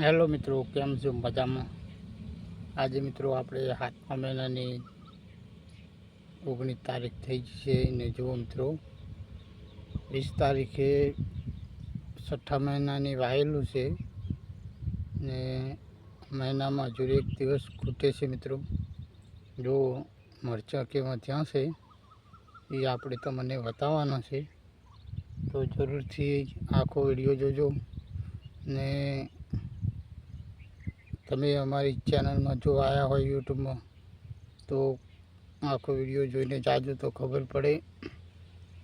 Hello મિત્રો, કેમ છો? મજામાં? આજે મિત્રો આપણે 7મા મહિનાની 19 તારીખ થઈ છે ને જુઓ મિત્રો, 20 તારીખે 6ઠા મહિનાની વાયેલું છે ને મહિનામાં હજુ એક દિવસ ખૂટે છે મિત્રો. જો મરચાં કેવા થયા છે એ આપણે તમને બતાવવાના છે, તો જરૂરથી આખો વિડીયો જોજો ને તમે અમારી ચેનલમાં જો આવ્યા હોય યુટ્યુબમાં તો આખો વિડીયો જોઈને જાજો તો ખબર પડે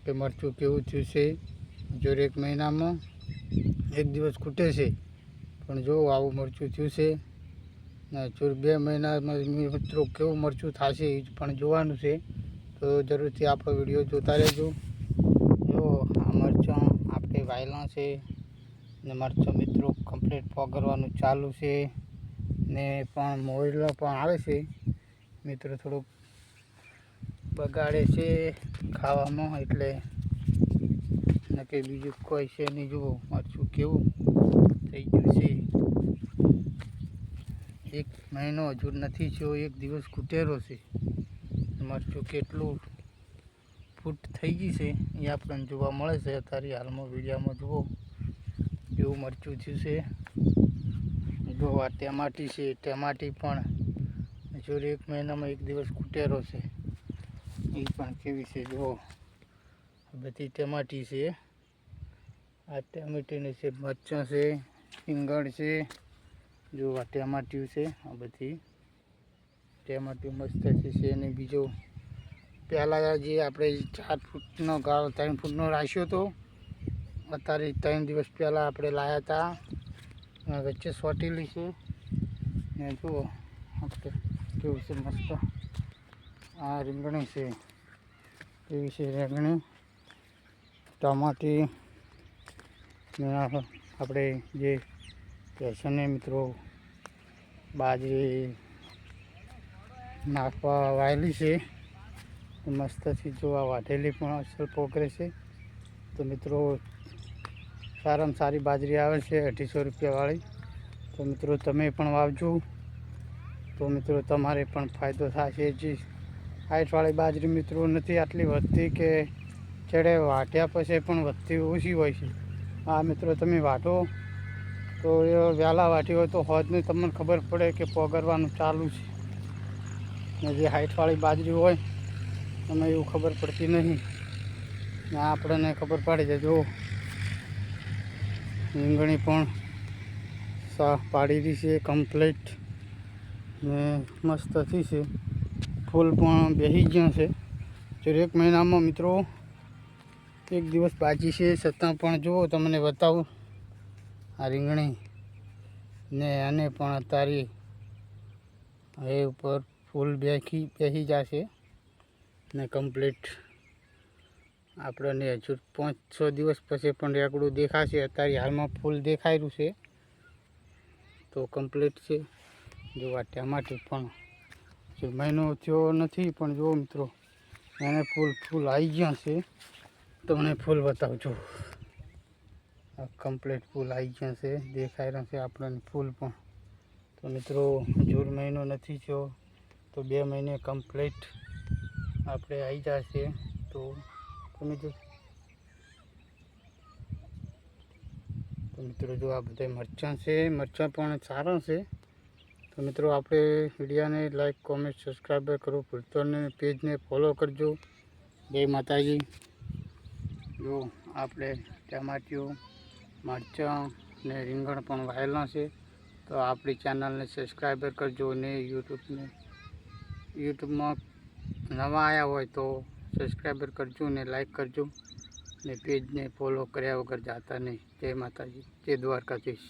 કે મરચું કેવું થયું છે. જો એક મહિનામાં એક દિવસ ખૂટે છે પણ જો આવું મરચું થયું છે ને જો 2 મહિનામાં મિત્રો કેવું મરચું થશે એ પણ જોવાનું છે. તો જરૂરથી આપણો વિડીયો જોતા રહેજો. જો આ મરચાં આપણે વાયેલા છે ને મરચાં મિત્રો કમ્પ્લીટ પકડવાનું ચાલુ છે ને પણ મોયલો પણ આવે છે મિત્રો, થોડુંક બગાડે છે ખાવામાં, એટલે નકે બીજું કોઈ છે નહીં. જુઓ મરચું કેવું થઈ ગયું છે. એક મહિનો હજુ નથી થયો, એક દિવસ ખૂટેલો છે. મરચું કેટલું ફૂટ થઈ ગઈ છે એ આપણને જોવા મળે છે અત્યારે હાલમાં વિડીયોમાં. જુઓ એવું મરચું થયું છે. જો આ ટેમાટી છે, ટેમાટી પણ જો એક મહિનામાં એક દિવસ ખૂટેલો છે એ પણ કેવી છે. જુઓ બધી ટેમાટી છે, આ ટેમેટીની છે, મરચાં છે, રીંગણ છે. જો આ ટેમાટી છે, આ બધી ટેમાટી મસ્ત છે. અને બીજો પહેલાં જે આપણે 4 ફૂટનો ગાળો 3 ફૂટનો રાખ્યો હતો, અત્યારે 3 દિવસ પહેલાં આપણે લાવ્યા હતા, વચ્ચે સોટેલી છે ને જુઓ આપણે કેવું છે મસ્ત. આ રીંગણી છે, એવી છે રીંગણી, ટમાટી ને આપણે જે પેશને મિત્રો બાજરી નાખવા વાયેલી છે મસ્તથી. જો આ વાઢેલી પણ અસર પોકરે છે. તો મિત્રો સારામાં સારી બાજરી આવે છે 250 રૂપિયાવાળી. તો મિત્રો તમે પણ વાવજો તો મિત્રો તમારે પણ ફાયદો થશે. જે હાઈટવાળી બાજરી મિત્રો નથી આટલી વધતી, કે ચડે વાઢ્યા પછી પણ વધતી ઓછી હોય છે. આ મિત્રો તમે વાઢો તો એ વહેલા વાઢી હોય તો હોજની તમને ખબર પડે કે પગરવાનું ચાલુ છે. ને જે હાઈટવાળી બાજરી હોય તમે એવું ખબર પડતી નહીં ને આપણને ખબર પડી જાય. જો રીંગણી પણ સાફ પાડી રહી છે કમ્પ્લીટ ને મસ્ત થઈ છે. ફૂલ પણ બેસી ગયા છે. જો એક મહિનામાં મિત્રો એક દિવસ બાકી છે, છતાં પણ જુઓ તમને બતાવું આ રીંગણી ને અને પણ અત્યારે એ ઉપર ફૂલ બેસી જશે ને કમ્પ્લીટ આપણને હજુ 5-6 દિવસ પછી પણ રેગડું દેખાશે. અત્યારે હાલમાં ફૂલ દેખાઈ રહ્યું છે તો કમ્પ્લીટ છે. જો આ ટમાટી પણ જો મહિનો થયો નથી પણ જુઓ મિત્રો એને ફૂલ આવી ગયા છે. તમને ફૂલ બતાવજો, આ કમ્પ્લીટ ફૂલ આવી ગયા છે, દેખાઈ રહ્યા છે આપણને ફૂલ પણ. તો મિત્રો જૂન મહિનો નથી થયો તો 2 મહિને કમ્પ્લીટ આપણે આવી જશે. તો મિત્રો જો આ બધા મરચાં છે, મરચાં પણ સારા છે. તો મિત્રો આપણે વિડીયોને લાઈક, કોમેન્ટ, સબસ્ક્રાઈબ કરો ભૂલતો નહીં, પેજને ફોલો કરજો. જય માતાજી. જો આપણે ટમાટીઓ, મરચાં ને રીંગણ પણ વાયેલા છે. તો આપણી ચેનલને સબસ્ક્રાઈબ કરજો ને યુટ્યુબમાં નવા આવ્યા હોય તો સબસ્ક્રાઈબ કરજો ને લાઈક કરજો ને પેજને ફોલો કર્યા વગર જાતા નહીં. જય માતાજી, જય દ્વારકાધીશ.